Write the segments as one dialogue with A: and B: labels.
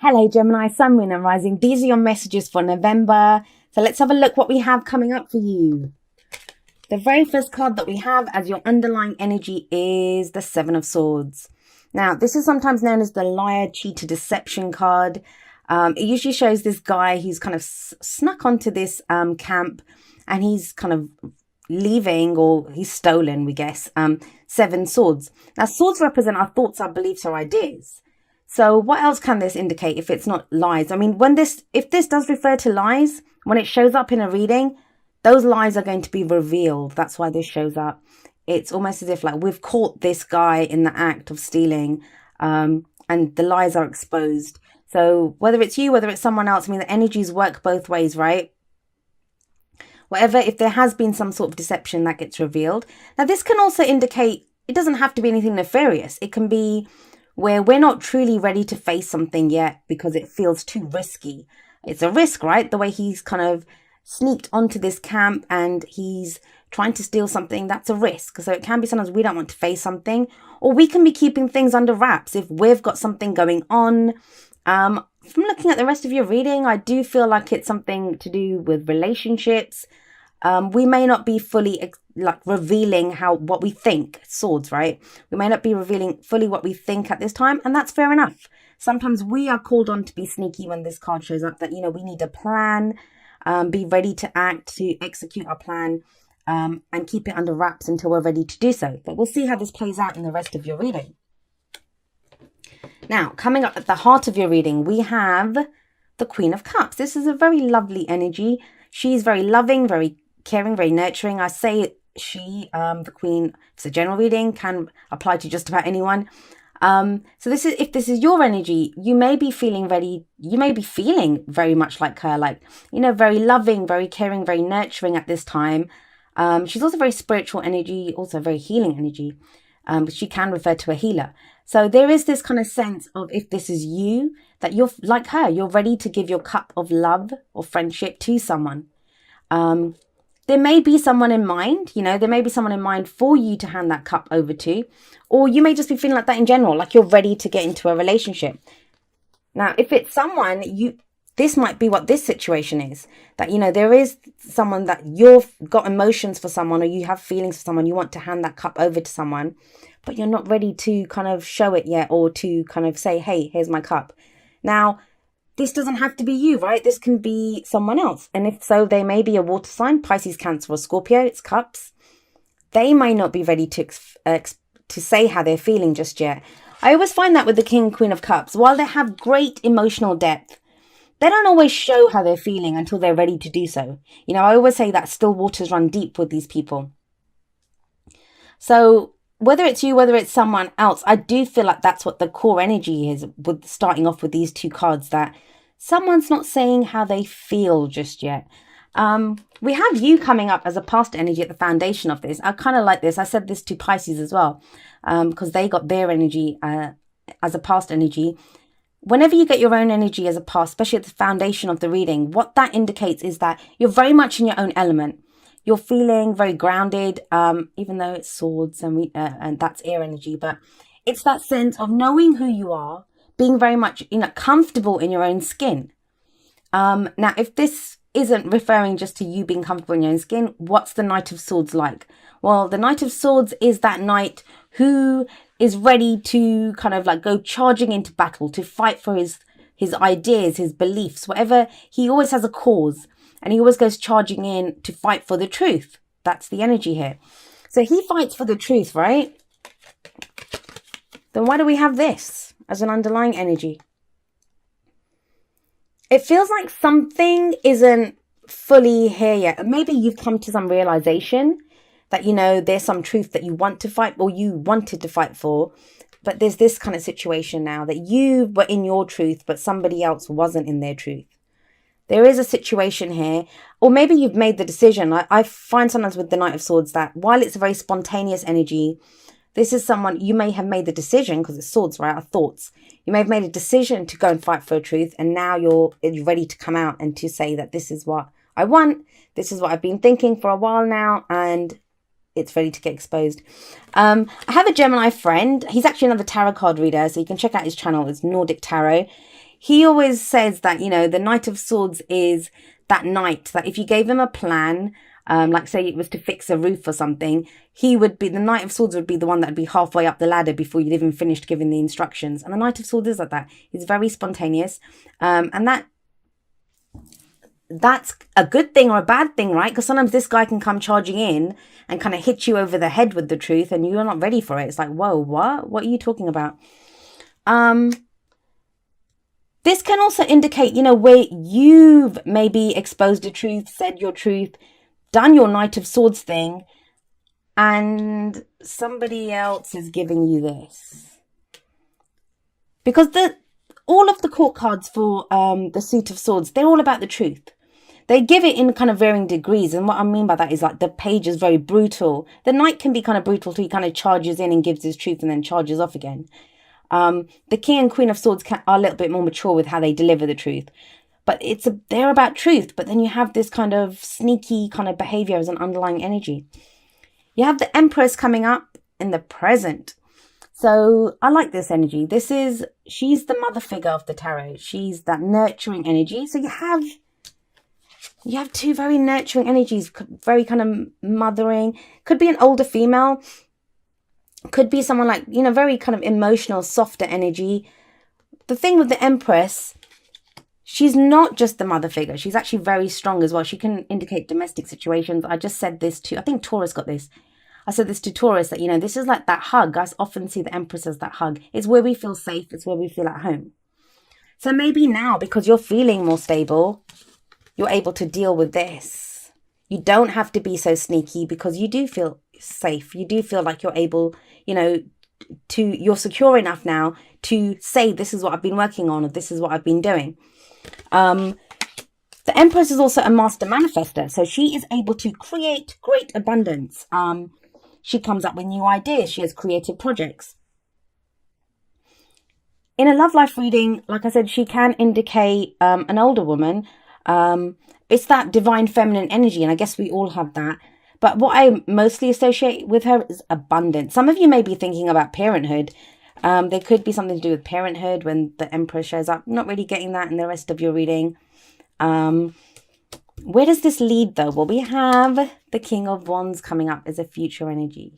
A: Hello, Gemini, Sun, Moon and Rising. These are your messages for November. So let's have a look what we have coming up for you. The very first card that we have as your underlying energy is the Seven of Swords. Now, this is sometimes known as the liar, cheater, deception card. It usually shows this guy who's kind of snuck onto this camp and he's kind of leaving, or he's stolen, we guess, seven swords. Now, swords represent our thoughts, our beliefs, our ideas. So what else can this indicate if it's not lies? I mean, if this does refer to lies, when it shows up in a reading, those lies are going to be revealed. That's why this shows up. It's almost as if like we've caught this guy in the act of stealing, and the lies are exposed. So whether it's you, whether it's someone else, I mean, the energies work both ways, right? Whatever, if there has been some sort of deception that gets revealed. Now, this can also indicate, it doesn't have to be anything nefarious. It can be where we're not truly ready to face something yet because it feels too risky. It's a risk, right? The way he's kind of sneaked onto this camp and he's trying to steal something, that's a risk. So it can be sometimes we don't want to face something, or we can be keeping things under wraps if we've got something going on. From looking at the rest of your reading, I do feel like it's something to do with relationships. We may not be fully revealing what we think, swords, right? We may not be revealing fully what we think at this time, and that's fair enough. Sometimes we are called on to be sneaky when this card shows up, that, we need a plan, be ready to act, to execute our plan, and keep it under wraps until we're ready to do so. But we'll see how this plays out in the rest of your reading. Now, coming up at the heart of your reading, we have the Queen of Cups. This is a very lovely energy. She's very loving, very caring, very nurturing. I say she, the Queen, it's a general reading, can apply to just about anyone. So if this is your energy, you may be feeling very much like her, very loving, very caring, very nurturing at this time. She's also very spiritual energy, also very healing energy. But she can refer to a healer. So there is this kind of sense of, if this is you, that you're like her, you're ready to give your cup of love or friendship to someone. There may be someone in mind, there may be someone in mind for you to hand that cup over to, or you may just be feeling like that in general, like you're ready to get into a relationship. Now, if it's someone, this might be what this situation is, that, there is someone that you've got emotions for someone, or you have feelings for someone, you want to hand that cup over to someone, but you're not ready to kind of show it yet, or to kind of say, hey, here's my cup. Now, this doesn't have to be you, right? This can be someone else. And if so, they may be a water sign, Pisces, Cancer, or Scorpio. It's cups. They may not be ready to say how they're feeling just yet. I always find that with the King and Queen of Cups, while they have great emotional depth, they don't always show how they're feeling until they're ready to do so. I always say that still waters run deep with these people. So whether it's you, whether it's someone else, I do feel like that's what the core energy is, with starting off with these two cards, that someone's not saying how they feel just yet. We have you coming up as a past energy at the foundation of this. I kind of like this. I said this to Pisces as well, because they got their energy as a past energy. Whenever you get your own energy as a past, especially at the foundation of the reading, what that indicates is that you're very much in your own element. You're feeling very grounded, even though it's swords and that's air energy. But it's that sense of knowing who you are, being very much comfortable in your own skin. Now, if this isn't referring just to you being comfortable in your own skin, what's the Knight of Swords like? Well, the Knight of Swords is that knight who is ready to kind of go charging into battle, to fight for his ideas, his beliefs, whatever. He always has a cause. And he always goes charging in to fight for the truth. That's the energy here. So he fights for the truth, right? Then why do we have this as an underlying energy? It feels like something isn't fully here yet. Maybe you've come to some realization that, there's some truth that you want to fight, or you wanted to fight for. But there's this kind of situation now that you were in your truth, but somebody else wasn't in their truth. There is a situation here, or maybe you've made the decision. I find sometimes with the Knight of Swords that while it's a very spontaneous energy, this is someone, you may have made the decision, because it's swords, right, our thoughts. You may have made a decision to go and fight for a truth, and now you're ready to come out and to say that this is what I want, this is what I've been thinking for a while now, and it's ready to get exposed. I have a Gemini friend. He's actually another tarot card reader, so you can check out his channel. It's Nordic Tarot. he always says that, you know, the Knight of Swords is that knight that if you gave him a plan, like say it was to fix a roof or something, the Knight of Swords would be the one that would be halfway up the ladder before you'd even finished giving the instructions. And the Knight of Swords is like that. He's very spontaneous. And that's a good thing or a bad thing, right? Because sometimes this guy can come charging in and kind of hit you over the head with the truth and you're not ready for it. It's like, whoa, what are you talking about? This can also indicate, you know, where you've maybe exposed the truth, said your truth, done your Knight of Swords thing, and somebody else is giving you this. Because all of the court cards for the Suit of Swords, they're all about the truth. They give it in kind of varying degrees. And what I mean by that is like the page is very brutal. The knight can be kind of brutal too. He kind of charges in and gives his truth and then charges off again. The King and Queen of Swords are a little bit more mature with how they deliver the truth. But they're about truth. But then you have this kind of sneaky kind of behavior as an underlying energy. You have the Empress coming up in the present. So I like this energy. She's the mother figure of the tarot. She's that nurturing energy. So you have two very nurturing energies, very kind of mothering. Could be an older female. Could be someone like, you know, very kind of emotional, softer energy. The thing with the Empress, she's not just the mother figure. She's actually very strong as well. She can indicate domestic situations. I just said this I think Taurus got this. I said this to Taurus that, you know, this is like that hug. I often see the Empress as that hug. It's where we feel safe. It's where we feel at home. So maybe now, because you're feeling more stable, you're able to deal with this. You don't have to be so sneaky because you do feel safe. You do feel like you're able, you know, you're secure enough now to say, this is what I've been working on, or this is what I've been doing. The Empress is also a master manifester. So she is able to create great abundance. She comes up with new ideas. She has creative projects. In a love life reading, like I said, she can indicate an older woman. It's that divine feminine energy, and I guess we all have that. But what I mostly associate with her is abundance. Some of you may be thinking about parenthood. There could be something to do with parenthood when the Emperor shows up. Not really getting that in the rest of your reading. Where does this lead though? Well, we have the King of Wands coming up as a future energy.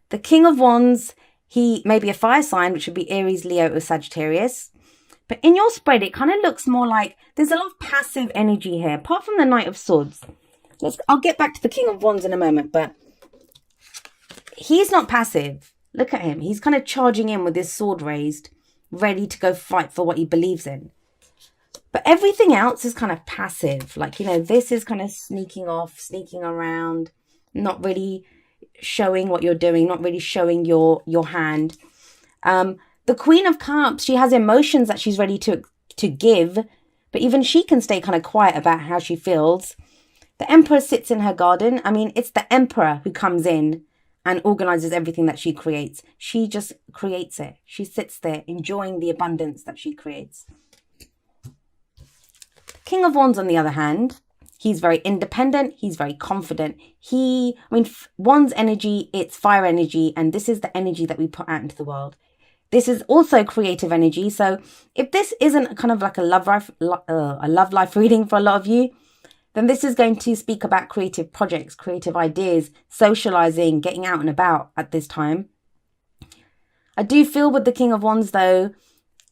A: The King of Wands, he may be a fire sign, which would be Aries, Leo, or Sagittarius. But in your spread, it kind of looks more like there's a lot of passive energy here, apart from the Knight of Swords. I'll get back to the King of Wands in a moment, but he's not passive. Look at him. He's kind of charging in with his sword raised, ready to go fight for what he believes in. But everything else is kind of passive. Like, you know, this is kind of sneaking off, sneaking around, not really showing what you're doing, not really showing your hand. The Queen of Cups, she has emotions that she's ready to give, but even she can stay kind of quiet about how she feels. The Emperor sits in her garden. I mean, it's the Emperor who comes in and organizes everything that she creates. She just creates it. She sits there enjoying the abundance that she creates. King of Wands, on the other hand, he's very independent. He's very confident. Wands energy, it's fire energy, and this is the energy that we put out into the world. This is also creative energy. So if this isn't kind of like a love life reading for a lot of you, then this is going to speak about creative projects, creative ideas, socializing, getting out and about at this time. I do feel with the King of Wands, though,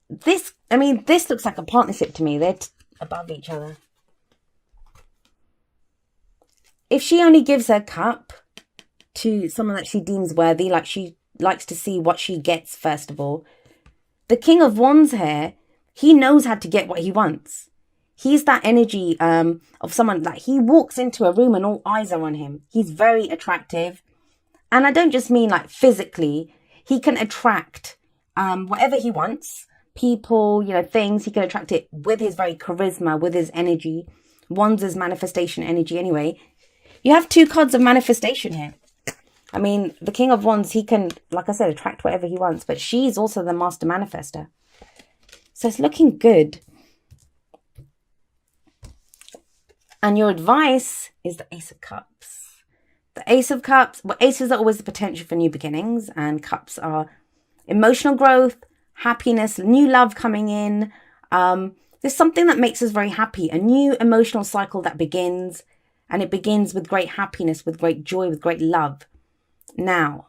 A: this looks like a partnership to me. They're above each other. If she only gives her cup to someone that she deems worthy, like she likes to see what she gets first of all, the King of Wands here, he knows how to get what he wants. He's that energy of someone, like he walks into a room and all eyes are on him. He's very attractive. And I don't just mean like physically. He can attract whatever he wants. People, you know, things. He can attract it with his very charisma, with his energy. Wands is manifestation energy anyway. You have two cards of manifestation here. I mean, the King of Wands, he can, like I said, attract whatever he wants. But she's also the master manifester. So it's looking good. And your advice is the Ace of Cups. The Ace of Cups, well, aces are always the potential for new beginnings, and cups are emotional growth, happiness, new love coming in. There's something that makes us very happy, a new emotional cycle that begins, and it begins with great happiness, with great joy, with great love. Now,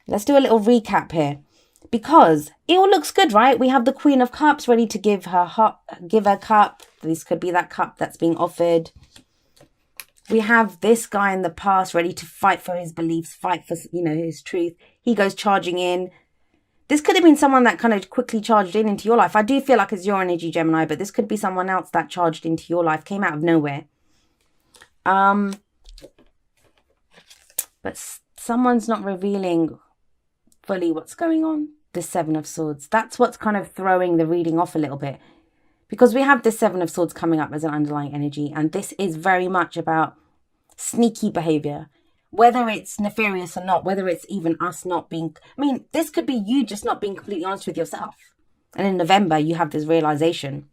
A: let's do a little recap here, because it all looks good, right? We have the Queen of Cups ready to give her cup. This could be that cup that's being offered. We have this guy in the past ready to fight for his beliefs, fight for, his truth. He goes charging in. This could have been someone that kind of quickly charged into your life. I do feel like it's your energy, Gemini, but this could be someone else that charged into your life, came out of nowhere. But someone's not revealing fully what's going on. The Seven of Swords. That's what's kind of throwing the reading off a little bit. Because we have the Seven of Swords coming up as an underlying energy. And this is very much about sneaky behavior. Whether it's nefarious or not, whether it's even us not being... this could be you just not being completely honest with yourself. And in November, you have this realization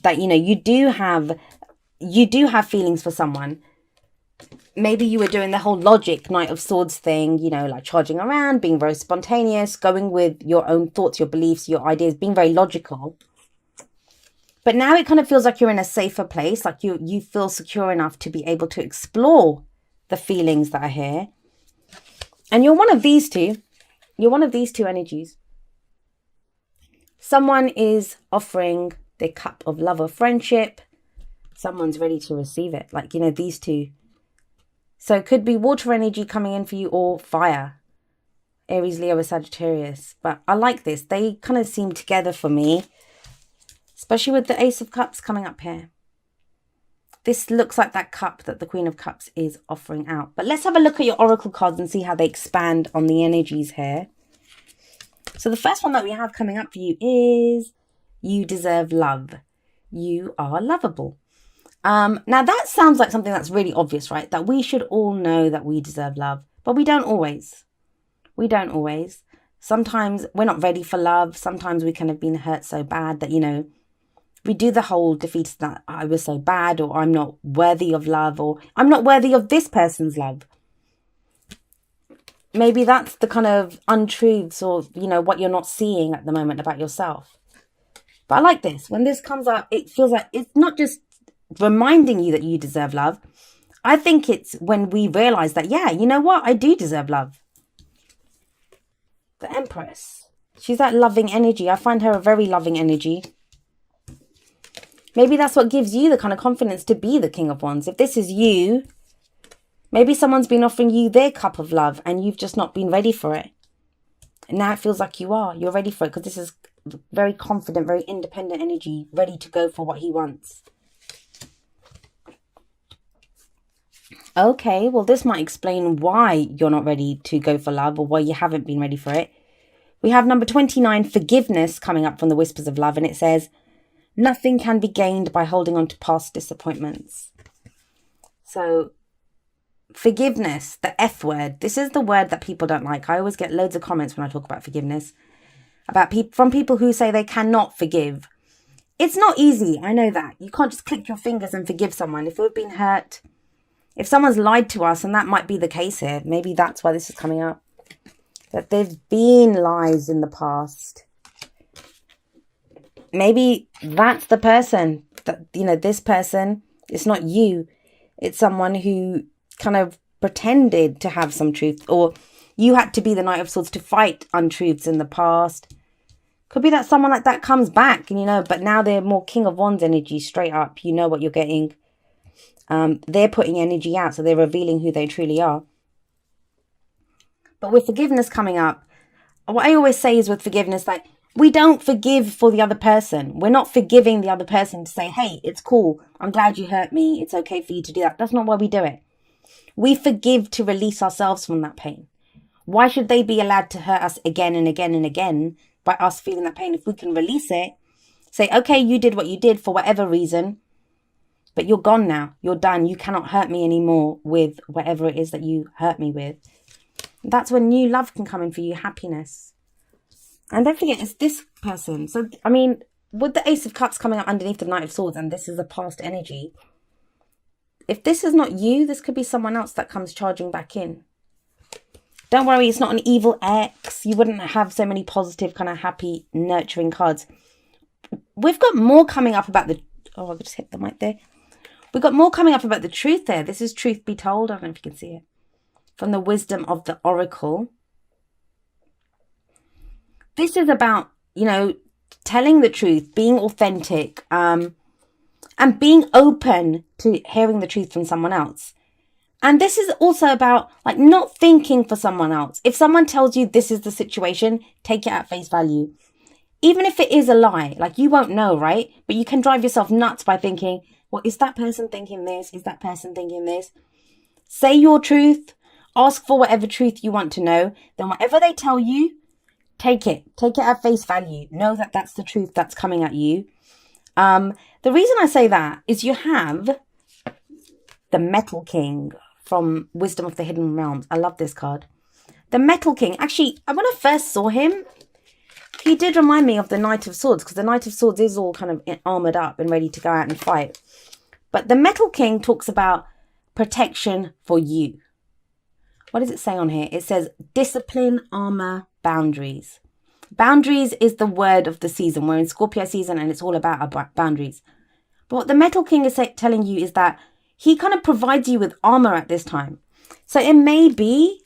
A: that, you do have feelings for someone. Maybe you were doing the whole logic Knight of Swords thing, like charging around, being very spontaneous, going with your own thoughts, your beliefs, your ideas, being very logical. But now it kind of feels like you're in a safer place, like you feel secure enough to be able to explore the feelings that are here. And you're one of these two. You're one of these two energies. Someone is offering their cup of love or friendship. Someone's ready to receive it. Like, these two. So it could be water energy coming in for you, or fire. Aries, Leo, or Sagittarius. But I like this. They kind of seem together for me. Especially with the Ace of Cups coming up here. This looks like that cup that the Queen of Cups is offering out. But let's have a look at your oracle cards and see how they expand on the energies here. So the first one that we have coming up for you is you deserve love. You are lovable. Now that sounds like something that's really obvious, right? That we should all know that we deserve love. But we don't always. We don't always. Sometimes we're not ready for love. Sometimes we can have been hurt so bad that, we do the whole defeat that I was so bad, or I'm not worthy of love, or I'm not worthy of this person's love. Maybe that's the kind of untruths or, what you're not seeing at the moment about yourself. But I like this. When this comes up, it feels like it's not just reminding you that you deserve love. I think it's when we realize that, yeah, you know what? I do deserve love. The Empress. She's that loving energy. I find her a very loving energy. Maybe that's what gives you the kind of confidence to be the King of Wands. If this is you, maybe someone's been offering you their cup of love and you've just not been ready for it. And now it feels like you are. You're ready for it because this is very confident, very independent energy, ready to go for what he wants. Okay, well, this might explain why you're not ready to go for love, or why you haven't been ready for it. We have number 29, forgiveness, coming up from the Whispers of Love, and it says, nothing can be gained by holding on to past disappointments. So, forgiveness, the F word, this is the word that people don't like. I always get loads of comments when I talk about forgiveness, from people who say they cannot forgive. It's not easy, I know that. You can't just click your fingers and forgive someone. If we've been hurt, if someone's lied to us, and that might be the case here, maybe that's why this is coming up, that there's been lies in the past. Maybe that's the person that, this person, it's not you. It's someone who kind of pretended to have some truth, or you had to be the Knight of Swords to fight untruths in the past. Could be that someone like that comes back, and but now they're more King of Wands energy, straight up. You know what you're getting. They're putting energy out, so they're revealing who they truly are. But with forgiveness coming up, what I always say is with forgiveness, like, we don't forgive for the other person. We're not forgiving the other person to say, hey, it's cool. I'm glad you hurt me. It's okay for you to do that. That's not why we do it. We forgive to release ourselves from that pain. Why should they be allowed to hurt us again and again and again by us feeling that pain? If we can release it, say, okay, you did what you did for whatever reason, but you're gone now. You're done. You cannot hurt me anymore with whatever it is that you hurt me with. That's when new love can come in for you, happiness. And don't forget, it's this person. So, with the Ace of Cups coming up underneath the Knight of Swords, and this is a past energy, if this is not you, this could be someone else that comes charging back in. Don't worry, it's not an evil ex. You wouldn't have so many positive, kind of happy, nurturing cards. we've got more coming up about the... Oh, I just hit the mic there. We've got more coming up about the truth there. This is truth be told. I don't know if you can see it. From the wisdom of the oracle. This is about, telling the truth, being authentic, and being open to hearing the truth from someone else. And this is also about not thinking for someone else. If someone tells you this is the situation, take it at face value. Even if it is a lie, you won't know, right? But you can drive yourself nuts by thinking, well, is that person thinking this? Is that person thinking this? Say your truth. Ask for whatever truth you want to know. Then whatever they tell you, take it. Take it at face value. Know that that's the truth that's coming at you. The reason I say that is you have the Metal King from Wisdom of the Hidden Realms. I love this card. The Metal King. Actually, when I first saw him, he did remind me of the Knight of Swords, because the Knight of Swords is all kind of armored up and ready to go out and fight. But the Metal King talks about protection for you. What does it say on here? It says discipline, armor, boundaries. Boundaries is the word of the season. We're in Scorpio season and it's all about our boundaries. But what the Metal King is telling you is that he kind of provides you with armor at this time. So it may be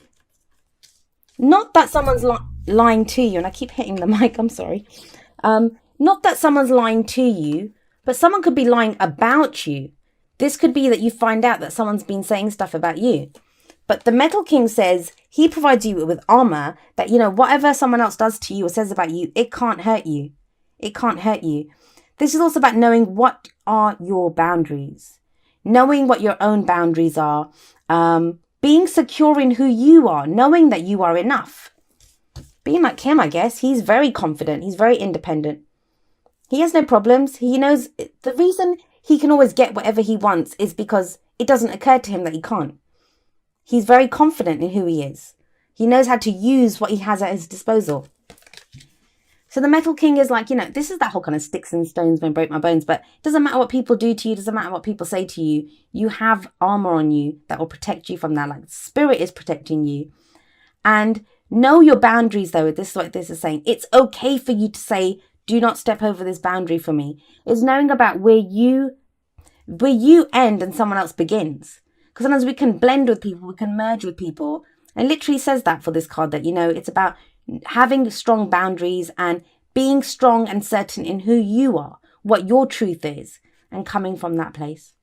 A: not that someone's lying to you, and I keep hitting the mic, I'm sorry. Not that someone's lying to you, but someone could be lying about you. This could be that you find out that someone's been saying stuff about you. But the Metal King says he provides you with armor that, whatever someone else does to you or says about you, it can't hurt you. It can't hurt you. This is also about knowing what are your boundaries, knowing what your own boundaries are, being secure in who you are, knowing that you are enough. Being like him, I guess. He's very confident. He's very independent. He has no problems. He knows the reason he can always get whatever he wants is because it doesn't occur to him that he can't. He's very confident in who he is. He knows how to use what he has at his disposal. So the Metal King is this is that whole kind of sticks and stones may break my bones, but it doesn't matter what people do to you, doesn't matter what people say to you. You have armor on you that will protect you from that. Spirit is protecting you. And know your boundaries, though. This is what this is saying. It's okay for you to say, do not step over this boundary for me. It's knowing about where you end and someone else begins. Because sometimes we can blend with people, we can merge with people. And literally says that for this card, that, it's about having strong boundaries and being strong and certain in who you are, what your truth is, and coming from that place.